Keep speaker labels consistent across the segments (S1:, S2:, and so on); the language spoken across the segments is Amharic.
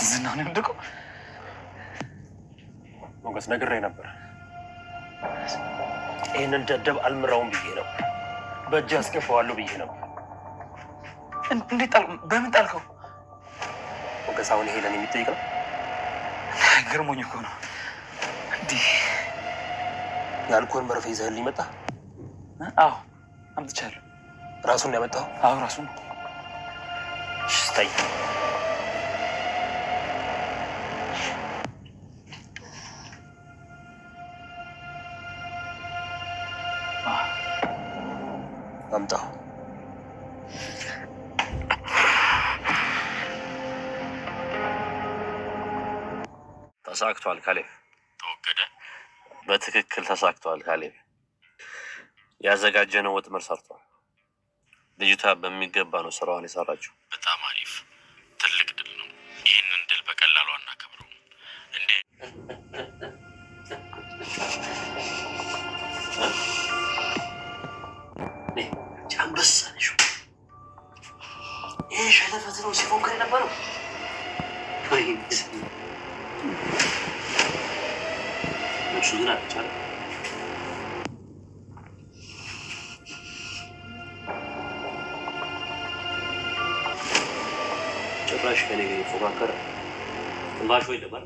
S1: ዝናን እንደቆ
S2: ሞገስ ነግሬ ነበር። ይሄንን ደደብ አልምራውም ብዬ ነው። በእጅ አስገባዋለሁ ብዬ ነው።
S1: እንዴት በምን ጣልከው?
S2: ሞገስ አሁን ይሄ ለኔ የሚጠይቅ ነው?
S1: ገርሞኝ እኮ ነው። እንዲህ
S2: ያልኩህን መርፌ ይዘህልኝ መጣ?
S1: አዎ አምጥቻለሁ።
S2: ራሱን ያመጣው?
S1: አዎ ራሱን።
S2: ስታይ አምጣው። ተሳክቷል ካሌብ።
S3: ተወገደ?
S2: በትክክል ተሳክቷል ካሌብ። ያዘጋጀነው ወጥመድ ሰርቷል። ልጅቷ በሚገባ ነው ስራዋን የሰራችው።
S3: በጣም አሪፍ፣ ትልቅ ድል ነው። ይህንን ድል በቀላሉ አናከብረው እንዴ?
S2: ጫምበሳ ነሽ። ይህ ሸለፈት ነው ሲፎክር የነበረው። እሱ ግን አልቻለም። ጭራሽ ከኔ ጋር ይፎካከር ትንባሽ ወይ ነበር።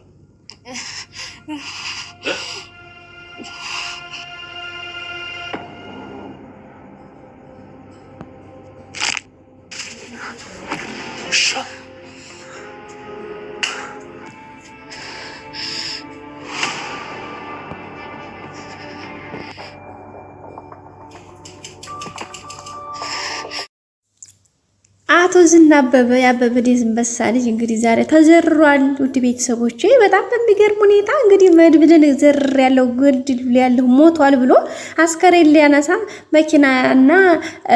S4: አቶ ዝና አበበ ያበበ የዝንበሳ ልጅ እንግዲህ ዛሬ ተዘርሯል። ውድ ቤተሰቦቼ በጣም በሚገርም ሁኔታ እንግዲህ መድብልን ዘር ያለው ግድል ያለው ሞቷል ብሎ አስከሬን ሊያነሳ መኪናና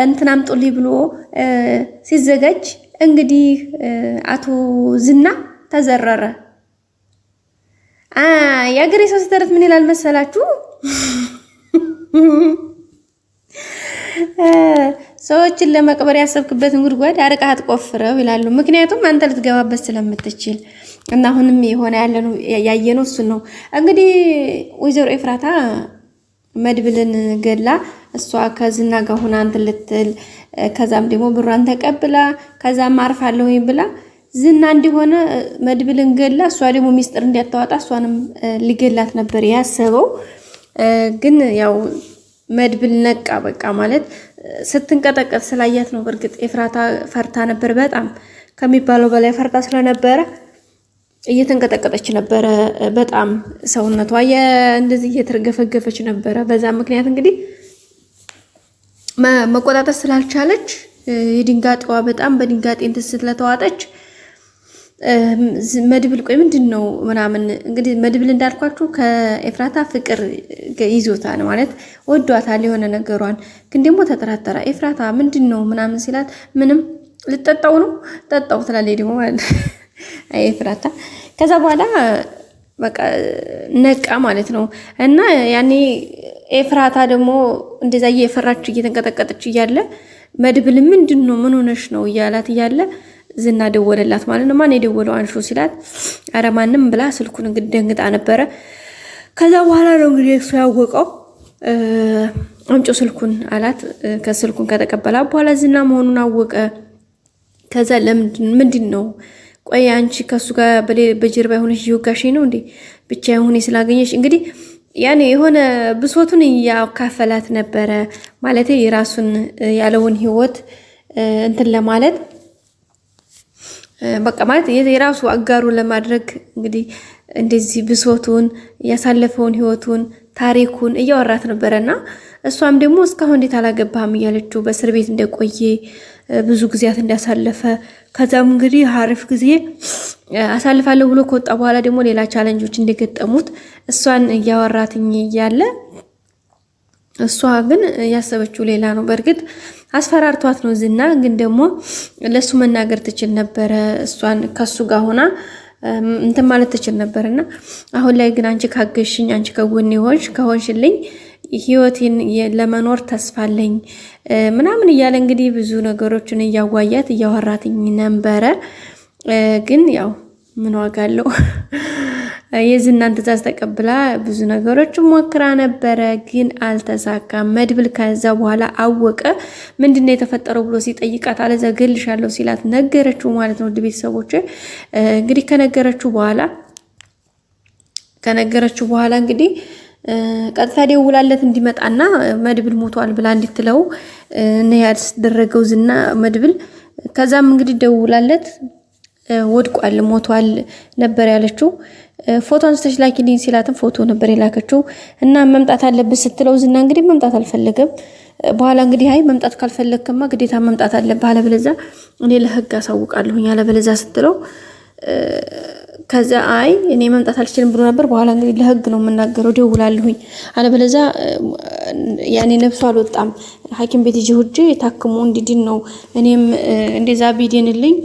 S4: እንትን አምጡልኝ ብሎ ሲዘጋጅ እንግዲህ አቶ ዝና ተዘረረ። የአገሬ ሰው ሲተረት ምን ይላል መሰላችሁ? ሰዎችን ለመቅበር ያሰብክበትን ጉድጓድ አርቀህ አትቆፍረው ይላሉ። ምክንያቱም አንተ ልትገባበት ስለምትችል እና አሁንም የሆነ ያየነው እሱን ነው። እንግዲህ ወይዘሮ ኤፍራታ መድብልን ገላ እሷ ከዝና ጋር ሆና እንትን ልትል ከዛም ደግሞ ብሯን ተቀብላ ከዛም አርፋለሁ ብላ ዝና እንዲሆነ መድብልን ገላ እሷ ደግሞ ሚስጥር እንዲያታወጣ እሷንም ሊገላት ነበር ያሰበው። ግን ያው መድብል ነቃ። በቃ ማለት ስትንቀጠቀጥ ስላያት ነው። በርግጥ ኤፍራታ ፈርታ ነበር፣ በጣም ከሚባለው በላይ ፈርታ ስለነበረ እየተንቀጠቀጠች ነበረ። በጣም ሰውነቷ እንደዚህ እየተርገፈገፈች ነበረ። በዛ ምክንያት እንግዲህ መቆጣጠር ስላልቻለች የድንጋጤዋ በጣም በድንጋጤ እንትን ስለተዋጠች መድብል ቆይ ምንድነው ምናምን እንግዲህ መድብል እንዳልኳችሁ ከኤፍራታ ፍቅር ይዞታል ማለት ወዷታል የሆነ ነገሯን። ግን ደግሞ ተጠራጠረ። ኤፍራታ ምንድነው ምናምን ሲላት ምንም ልጠጣው ነው ጠጣው ትላለች ደግሞ ማለት አይ ኤፍራታ። ከዛ በኋላ በቃ ነቃ ማለት ነው። እና ያኔ ኤፍራታ ደግሞ እንደዛ እየፈራች እየተንቀጠቀጠች እያለ መድብል ምንድነው ምን ሆነሽ ነው እያላት እያለ ዝና ደወለላት ማለት ነው። ማን የደወለው አንሹ ሲላት አረ ማንም ብላ ስልኩን እንግዲህ ደንግጣ ነበረ። ከዛ በኋላ ነው እንግዲህ እሱ ያወቀው። አምጪ ስልኩን አላት። ከስልኩን ከተቀበላ በኋላ ዝና መሆኑን አወቀ። ከዛ ምንድን ነው ቆይ አንቺ ከሱ ጋር በጀርባ ሆነሽ ይወጋሽ ነው እንዴ? ብቻ ሆነ ስላገኘሽ እንግዲህ ያኔ የሆነ ብሶቱን ያካፈላት ነበረ ማለት የራሱን ያለውን ህይወት እንትን ለማለት በቃ ማለት የራሱ አጋሩ ለማድረግ እንግዲህ እንደዚህ ብሶቱን ያሳለፈውን ህይወቱን ታሪኩን እያወራት ነበርና እሷም ደግሞ እስካሁን እንዴት አላገባህም እያለችው በእስር ቤት እንደቆየ ብዙ ጊዜያት እንዳሳለፈ ከዛም እንግዲህ አሪፍ ጊዜ አሳልፋለሁ ብሎ ከወጣ በኋላ ደግሞ ሌላ ቻሌንጆች እንደገጠሙት እሷን እያወራትኝ እያለ እሷ ግን ያሰበችው ሌላ ነው። በርግጥ አስፈራርቷት ነው ዝና። ግን ደግሞ ለሱ መናገር ትችል ነበረ። እሷን ከሱ ጋር ሆና እንትን ማለት ትችል ነበርና አሁን ላይ ግን አንቺ ካገሽኝ አንቺ ከጎኔ ከሆንሽልኝ ህይወቴን ለመኖር ተስፋለኝ ምናምን እያለ እንግዲህ ብዙ ነገሮችን እያዋያት እያወራትኝ ነበረ። ግን ያው ምን ዋጋ አለው? የዝናን ትዕዛዝ ተቀብላ ብዙ ነገሮችን ሞክራ ነበረ፣ ግን አልተሳካም። መድብል ከዛ በኋላ አወቀ። ምንድነው የተፈጠረው ብሎ ሲጠይቃት አለዛ ገልሻለሁ ሲላት ነገረችው ማለት ነው። ውድ ቤተሰቦች እንግዲህ ከነገረችው በኋላ እንግዲህ ቀጥታ ደውላለት እንዲመጣና መድብል ሞቷል ብላ እንድትለው ነው ያስደረገው ዝና መድብል። ከዛም እንግዲህ ደውላለት ወድቋል ሞቷል ነበር ያለችው። ፎቶ አንስተሽ ላኪልኝ ሲላትም ፎቶ ነበር የላከችው እና መምጣት አለብህ ስትለው ዝና እንግዲህ መምጣት አልፈለገም። በኋላ እንግዲህ አይ መምጣት ካልፈለግከማ ግዴታ መምጣት አለብህ አለበለዚያ እኔ ለህግ አሳውቃለሁኝ አለበለዚያ ስትለው ከዛ አይ እኔ መምጣት አልችልም ብሎ ነበር። በኋላ እንግዲህ ለህግ ነው የምናገረው ደውላለሁኝ አለበለዚያ ያኔ ነፍሱ አልወጣም ሐኪም ቤት ሂጂ ታክሞ እንዲድን ነው እኔም እንደዛ ቢድንልኝ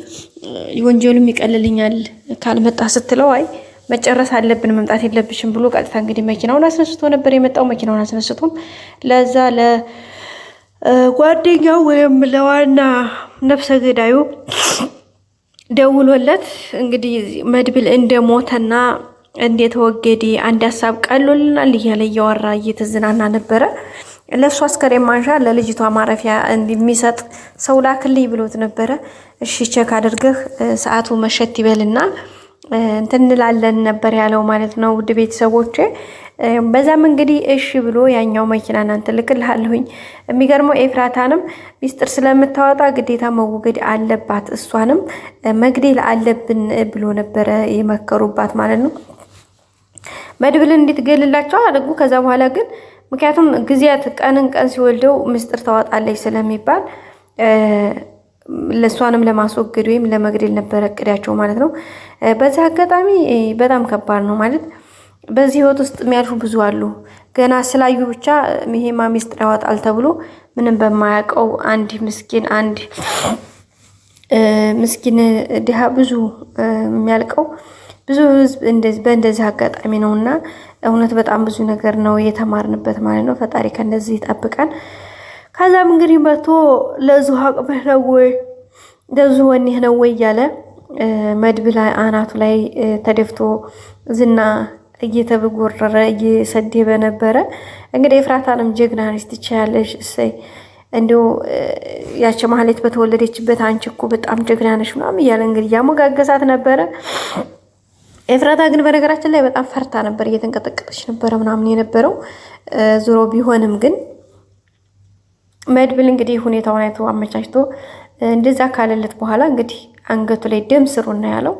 S4: ወንጀሉም ይቀልልኛል ካልመጣ ስትለው አይ መጨረስ አለብን መምጣት የለብሽም ብሎ ቀጥታ እንግዲህ መኪናውን አስነስቶ ነበር የመጣው። መኪናውን አስነስቶም ለዛ ለጓደኛው ወይም ለዋና ነፍሰ ገዳዩ ደውሎለት እንግዲህ መድብል እንደሞተና እንደተወገደ አንድ ሀሳብ ቀሎልናል እያለ እያወራ እየተዝናና ነበረ። ለሱ አስከሬን ማንሻ ለልጅቷ ማረፊያ እንደሚሰጥ ሰው ላክልኝ ብሎት ነበረ። እሺ ቼክ አድርገህ ሰዓቱ መሸት ይበልና እንትንላለን ነበር ያለው ማለት ነው። ውድ ቤተሰቦቼ በዛም እንግዲህ እሺ ብሎ ያኛው መኪና እናንተ ልክልሃለሁኝ። የሚገርመው ኤፍራታንም ሚስጥር ስለምታወጣ ግዴታ መወገድ አለባት እሷንም መግደል አለብን ብሎ ነበረ የመከሩባት ማለት ነው። መድብልን እንድትገልላቸው አደረጉ። ከዛ በኋላ ግን ምክንያቱም ጊዜያት ቀንን ቀን ሲወልደው ሚስጥር ታወጣለች ስለሚባል ለሷንም ለማስወገድ ወይም ለመግደል ነበር እቅዳቸው ማለት ነው። በዚህ አጋጣሚ በጣም ከባድ ነው ማለት በዚህ ህይወት ውስጥ የሚያልፉ ብዙ አሉ። ገና ስላዩ ብቻ ይሄማ ሚስጥር ያወጣል ተብሎ ምንም በማያውቀው አንድ ምስኪን ድሃ ብዙ የሚያልቀው ብዙ ህዝብ በእንደዚህ አጋጣሚ ነውና እውነት በጣም ብዙ ነገር ነው የተማርንበት ማለት ነው። ፈጣሪ ከነዚህ ይጠብቀን። ከዛም እንግዲህ መቶ ለዙ አቅመህ ነው ወይ ለዙ ወኔህ ነው ወይ እያለ መድብል አናቱ ላይ ተደፍቶ ዝና እየተበጎረረ እየሰደበ ነበረ። እንግዲህ ኤፍራታንም ጀግና ነሽ ትችያለሽ እሰይ እንደው ያቺ ማህሌት በተወለደችበት አንቺ እኮ በጣም ጀግና ነሽ ምናምን እያለ እንግዲህ ያሞጋገሳት ነበረ። ኤፍራታ ግን በነገራችን ላይ በጣም ፈርታ ነበር እየተንቀጠቀጠች ነበረ ምናምን የነበረው ዙሮ ቢሆንም ግን መድብል እንግዲህ ሁኔታውን አይቶ አመቻችቶ እንደዛ ካለለት በኋላ እንግዲህ አንገቱ ላይ ደም ስሩን ነው ያለው።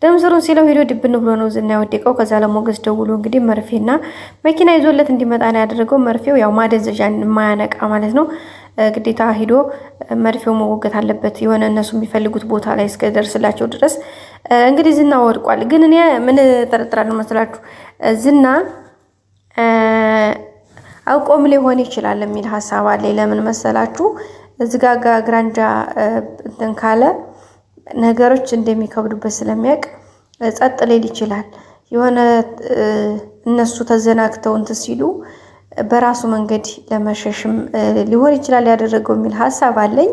S4: ደም ስሩን ሲለው ሄዶ ድብን ብሎ ነው ዝና ያወደቀው። ከዛ ለሞገስ ደውሎ እንግዲህ መርፌና መኪና ይዞለት እንዲመጣ ነው ያደረገው። መርፌው ያው ማደንዘዣ የማያነቃ ማለት ነው። ግዴታ ሄዶ መርፌው መወገት አለበት የሆነ እነሱ የሚፈልጉት ቦታ ላይ እስከደርስላቸው ድረስ እንግዲህ ዝና ወድቋል። ግን እኔ ምን ተጠራጥራለሁ መስላችሁ ዝና አውቆም ሊሆን ይችላል የሚል ሐሳብ አለ። ለምን መሰላችሁ እዚህ ጋር ግራንጃ እንትን ካለ ነገሮች እንደሚከብዱበት ስለሚያውቅ ጸጥ ሊል ይችላል። የሆነ እነሱ ተዘናግተው እንትን ሲሉ በራሱ መንገድ ለመሸሽም ሊሆን ይችላል ያደረገው የሚል ሐሳብ አለኝ።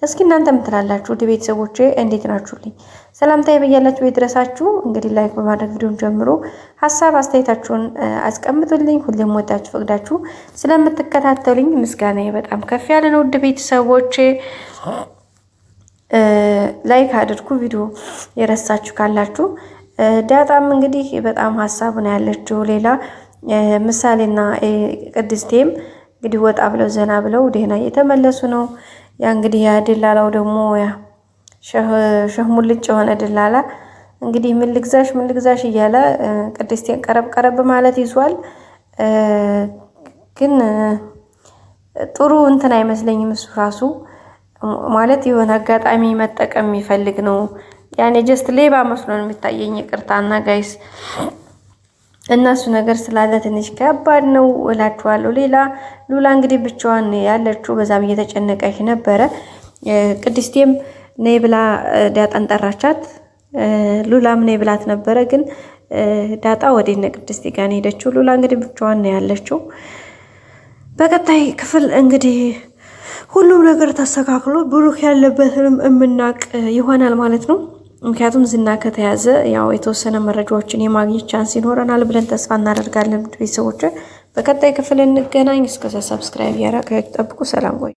S4: እስኪ እናንተ ምን ትላላችሁ? ውድ ቤተሰቦቼ እንዴት ናችሁልኝ? ሰላምታዬ በያላችሁ ይድረሳችሁ። እንግዲህ ላይክ በማድረግ ቪዲዮን ጀምሮ ሀሳብ አስተያየታችሁን አስቀምጡልኝ። ሁሌም ወዳችሁ ፈቅዳችሁ ስለምትከታተሉኝ ምስጋናዬ በጣም ከፍ ያለ ነው። ውድ ቤተሰቦቼ ላይክ አድርጉ። ቪዲዮ የረሳችሁ ካላችሁ ዳጣም እንግዲህ በጣም ሀሳብ ነው ያለችው። ሌላ ምሳሌና ቅድስቴም እንግዲህ ወጣ ብለው ዘና ብለው ደህና እየተመለሱ ነው። ያ እንግዲህ ያ ደላላው ደግሞ ያ ሸህ ሙልጭ የሆነ ደላላ እንግዲህ ምን ልግዛሽ እያለ ቅድስቴን ቀረብ ማለት ይዟል። ግን ጥሩ እንትን አይመስለኝም እሱ ራሱ ማለት የሆነ አጋጣሚ መጠቀም የሚፈልግ ነው። ያኔ ጀስት ሌባ መስሎ ነው የሚታየኝ። ይቅርታና ጋይስ እነሱ ነገር ስላለ ትንሽ ከባድ ነው እላችኋለሁ። ሌላ ሉላ እንግዲህ ብቻዋን ያለችው በዛም እየተጨነቀች ነበረ። ቅድስቴም ነይ ብላ ዳጣን ጠራቻት። ሉላም ነይ ብላት ነበረ። ግን ዳጣ ወደነ ቅድስቴ ጋር ሄደችው። ሉላ እንግዲህ ብቻዋን ነው ያለችው። በቀጣይ ክፍል እንግዲህ ሁሉም ነገር ተስተካክሎ ብሩክ ያለበትንም እምናቅ ይሆናል ማለት ነው። ምክንያቱም ዝና ከተያዘ ያው የተወሰነ መረጃዎችን የማግኘት ቻንስ ይኖረናል ብለን ተስፋ እናደርጋለን። ቤተሰቦች በቀጣይ ክፍል እንገናኝ። እስከዛ ሰብስክራይብ ያደረጋችሁ ጠብቁ። ሰላም ቆዩ።